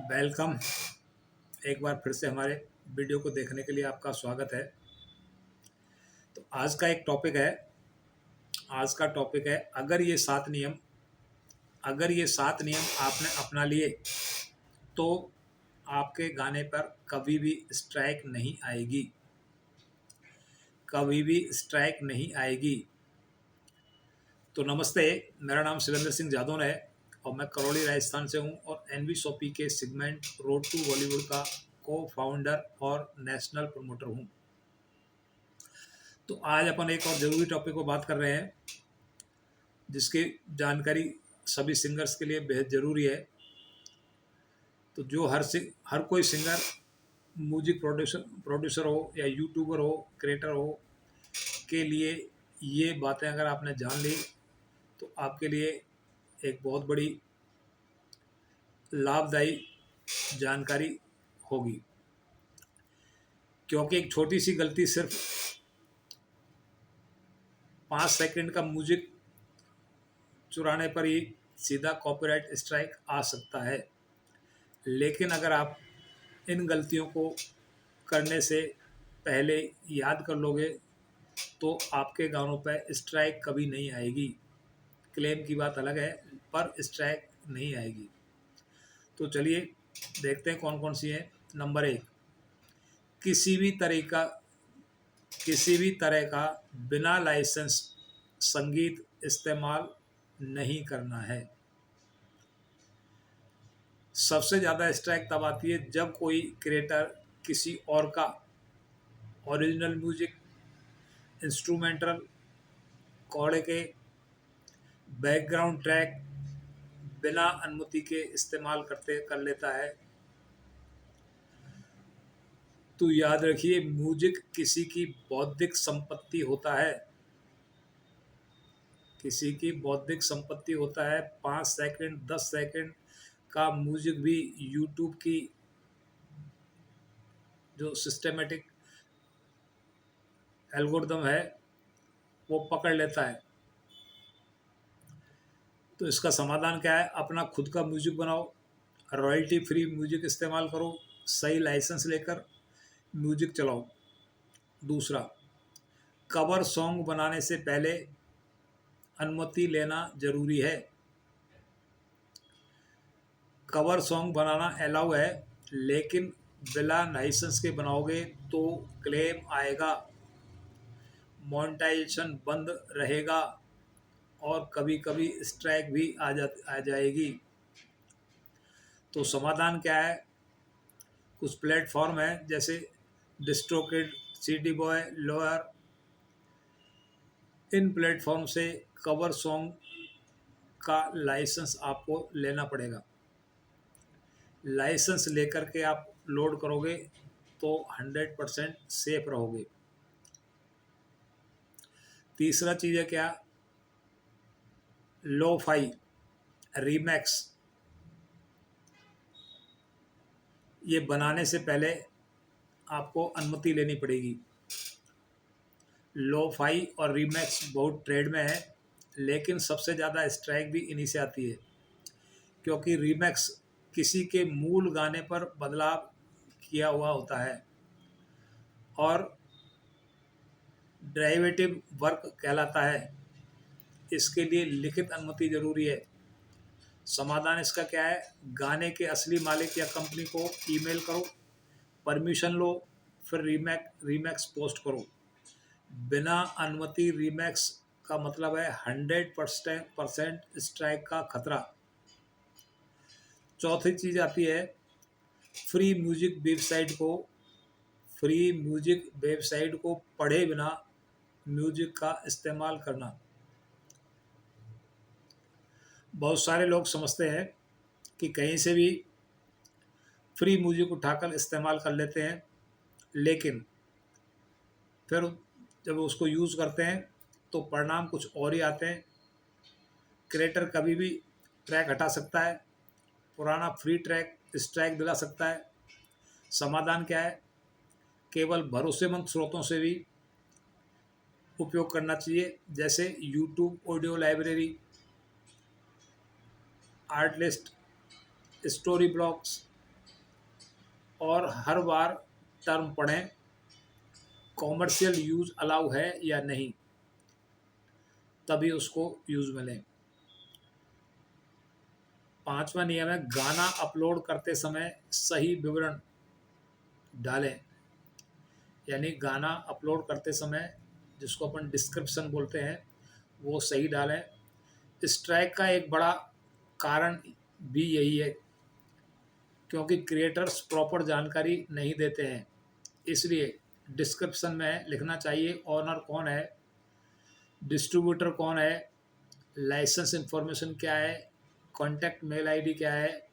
Welcome. एक बार फिर से हमारे वीडियो को देखने के लिए आपका स्वागत है। तो आज का टॉपिक है अगर ये सात नियम आपने अपना लिए तो आपके गाने पर कभी भी स्ट्राइक नहीं आएगी। कभी भी स्ट्राइक नहीं आएगी। तो नमस्ते, मेरा नाम शिवेंद्र सिंह जादौन है और मैं करौली राजस्थान से हूँ और एनवी शॉपी के सेगमेंट रोड टू बॉलीवुड का को फाउंडर और नेशनल प्रमोटर हूँ। तो आज अपन एक और ज़रूरी टॉपिक पर बात कर रहे हैं जिसकी जानकारी सभी सिंगर्स के लिए बेहद ज़रूरी है। तो जो हर कोई सिंगर, म्यूजिक प्रोड्यूसर हो या यूट्यूबर हो, क्रिएटर हो, के लिए ये बातें अगर आपने जान ली तो आपके लिए एक बहुत बड़ी लाभदायी जानकारी होगी। क्योंकि एक छोटी सी गलती, सिर्फ 5 सेकंड का म्यूजिक चुराने पर ही सीधा कॉपीराइट स्ट्राइक आ सकता है। लेकिन अगर आप इन गलतियों को करने से पहले याद कर लोगे तो आपके गानों पर स्ट्राइक कभी नहीं आएगी। क्लेम की बात अलग है, पर स्ट्राइक नहीं आएगी। तो चलिए देखते हैं कौन कौन सी है। नंबर 1, किसी भी तरह का बिना लाइसेंस संगीत इस्तेमाल नहीं करना है। सबसे ज़्यादा स्ट्राइक तब आती है जब कोई क्रिएटर किसी और का ओरिजिनल म्यूजिक, इंस्ट्रूमेंटल, कोड़े के, बैकग्राउंड ट्रैक बिना अनुमति के इस्तेमाल कर लेता है। तो याद रखिए, म्यूजिक किसी की बौद्धिक संपत्ति होता है। किसी की बौद्धिक संपत्ति होता है। 5 सेकंड 10 सेकंड का म्यूजिक भी यूट्यूब की जो सिस्टमेटिक एल्गोरिदम है वो पकड़ लेता है। तो इसका समाधान क्या है? अपना खुद का म्यूजिक बनाओ, रॉयल्टी फ्री म्यूजिक इस्तेमाल करो, सही लाइसेंस लेकर म्यूजिक चलाओ। दूसरा, कवर सॉन्ग बनाने से पहले अनुमति लेना जरूरी है। कवर सॉन्ग बनाना अलाउ है, लेकिन बिना लाइसेंस के बनाओगे तो क्लेम आएगा, मोनेटाइजेशन बंद रहेगा और कभी कभी स्ट्राइक भी आ जाएगी। तो समाधान क्या है? कुछ प्लेटफॉर्म है जैसे डिस्ट्रोकिड, CD बॉय, लोअर। इन प्लेटफॉर्म से कवर सॉन्ग का लाइसेंस आपको लेना पड़ेगा। लाइसेंस लेकर के आप लोड करोगे तो 100% सेफ रहोगे। तीसरा चीज़ है क्या? लो-फाई रीमैक्स। ये बनाने से पहले आपको अनुमति लेनी पड़ेगी। लो-फाई और रीमैक्स बहुत ट्रेंड में है, लेकिन सबसे ज़्यादा स्ट्राइक भी इन्हीं से आती है, क्योंकि रीमैक्स किसी के मूल गाने पर बदलाव किया हुआ होता है और डेरिवेटिव वर्क कहलाता है। इसके लिए लिखित अनुमति जरूरी है। समाधान इसका क्या है? गाने के असली मालिक या कंपनी को ईमेल करो, परमिशन लो, फिर रीमैक्स पोस्ट करो। बिना अनुमति रीमैक्स का मतलब है 100% स्ट्राइक का खतरा। चौथी चीज़ आती है फ्री म्यूजिक वेबसाइट को पढ़े बिना म्यूजिक का इस्तेमाल करना। बहुत सारे लोग समझते हैं कि कहीं से भी फ्री म्यूजिक उठाकर इस्तेमाल कर लेते हैं, लेकिन फिर जब उसको यूज़ करते हैं तो परिणाम कुछ और ही आते हैं। क्रिएटर कभी भी ट्रैक हटा सकता है, पुराना फ्री ट्रैक स्ट्राइक दिला सकता है। समाधान क्या है? केवल भरोसेमंद स्रोतों से भी उपयोग करना चाहिए, जैसे YouTube audio library, Artlist, story blocks, और हर बार टर्म पढ़ें, कॉमर्शियल यूज़ अलाउ है या नहीं, तभी उसको यूज़ में लें। 5वां नियम है गाना अपलोड करते समय सही विवरण डालें। यानी गाना अपलोड करते समय जिसको अपन डिस्क्रिप्शन बोलते हैं वो सही डालें। स्ट्राइक का एक बड़ा कारण भी यही है, क्योंकि क्रिएटर्स प्रॉपर जानकारी नहीं देते हैं। इसलिए डिस्क्रिप्शन में लिखना चाहिए ओनर कौन है, डिस्ट्रीब्यूटर कौन है, लाइसेंस इंफॉर्मेशन क्या है, कॉन्टैक्ट मेल आईडी क्या है,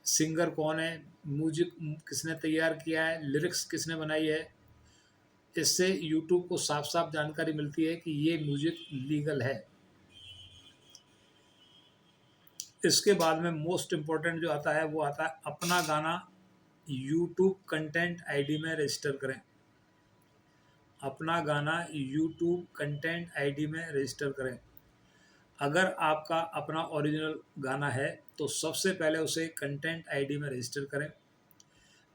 सिंगर कौन है, म्यूजिक किसने तैयार किया है, लिरिक्स किसने बनाई है। इससे यूट्यूब को साफ साफ जानकारी मिलती है कि ये म्यूजिक लीगल है। इसके बाद में मोस्ट इम्पोर्टेंट जो आता है वो आता है अपना गाना यूट्यूब कंटेंट आईडी में रजिस्टर करें। अपना गाना यूट्यूब कंटेंट आईडी में रजिस्टर करें। अगर आपका अपना ओरिजिनल गाना है तो सबसे पहले उसे कंटेंट आईडी में रजिस्टर करें।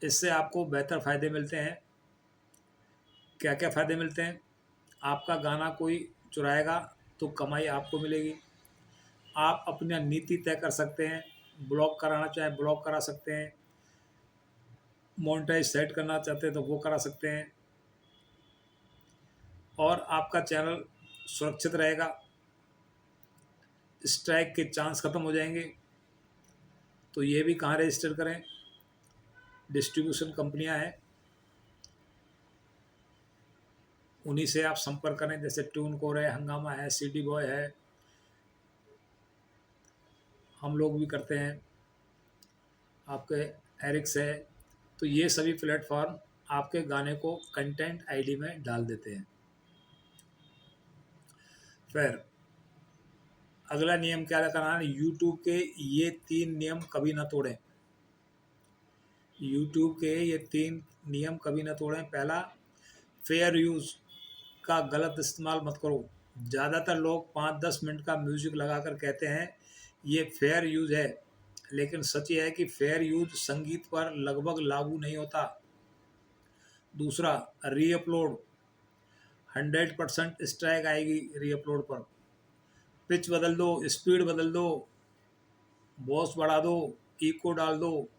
इससे आपको बेहतर फ़ायदे मिलते हैं। क्या क्या फ़ायदे मिलते हैं? आपका गाना कोई चुराएगा तो कमाई आपको मिलेगी। आप अपनी नीति तय कर सकते हैं, ब्लॉक कराना चाहें ब्लॉक करा सकते हैं, मोनेटाइज सेट करना चाहते हैं तो वो करा सकते हैं, और आपका चैनल सुरक्षित रहेगा। स्ट्राइक के चांस ख़त्म हो जाएंगे। तो ये भी कहाँ रजिस्टर करें? डिस्ट्रीब्यूशन कंपनियां हैं, उन्हीं से आप संपर्क करें। जैसे ट्यूनकोर है, हंगामा है, सीडी बॉय है, हम लोग भी करते हैं, आपके एरिक्स है। तो ये सभी प्लेटफॉर्म आपके गाने को कंटेंट आईडी में डाल देते हैं। फिर अगला नियम क्या करना है? यूट्यूब के ये 3 नियम कभी ना तोड़ें। यूट्यूब के ये 3 नियम कभी ना तोड़ें। पहला, फेयर यूज़ का गलत इस्तेमाल मत करो। ज़्यादातर लोग 5-10 मिनट का म्यूज़िक लगाकर कहते हैं ये फेयर यूज़ है, लेकिन सच ये है कि फेयर यूज़ संगीत पर लगभग लागू नहीं होता। दूसरा, रीअपलोड 100% स्ट्राइक आएगी रीअपलोड पर। पिच बदल दो, स्पीड बदल दो, बॉस बढ़ा दो, इको डाल दो,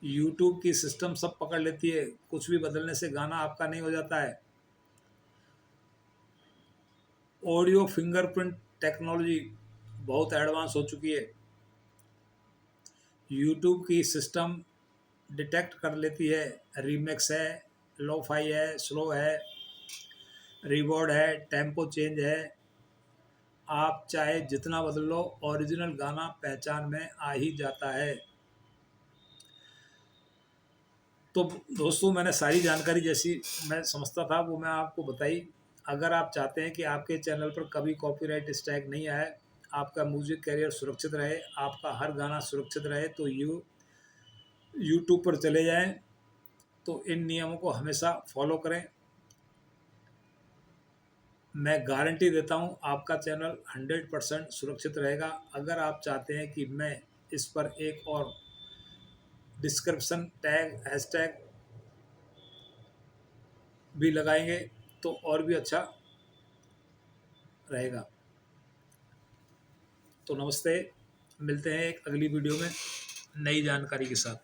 यूट्यूब की सिस्टम सब पकड़ लेती है। कुछ भी बदलने से गाना आपका नहीं हो जाता है। ऑडियो फिंगरप्रिंट टेक्नोलॉजी बहुत एडवांस हो चुकी है। यूट्यूब की सिस्टम डिटेक्ट कर लेती है रीमिक्स है, लो-फाई है, स्लो है, रीबॉर्ड है, टेम्पो चेंज है। आप चाहे जितना बदल लो, ओरिजिनल गाना पहचान में आ ही जाता है। तो दोस्तों, मैंने सारी जानकारी जैसी मैं समझता था वो मैं आपको बताई। अगर आप चाहते हैं कि आपके चैनल पर कभी कॉपीराइट स्ट्राइक नहीं आए, आपका म्यूज़िक करियर सुरक्षित रहे, आपका हर गाना सुरक्षित रहे, तो यूट्यूब पर चले जाएं। तो इन नियमों को हमेशा फॉलो करें। मैं गारंटी देता हूं आपका चैनल 100% सुरक्षित रहेगा। अगर आप चाहते हैं कि मैं इस पर एक और डिस्क्रिप्शन टैग हैशटैग भी लगाएंगे तो और भी अच्छा रहेगा। तो नमस्ते, मिलते हैं एक अगली वीडियो में नई जानकारी के साथ।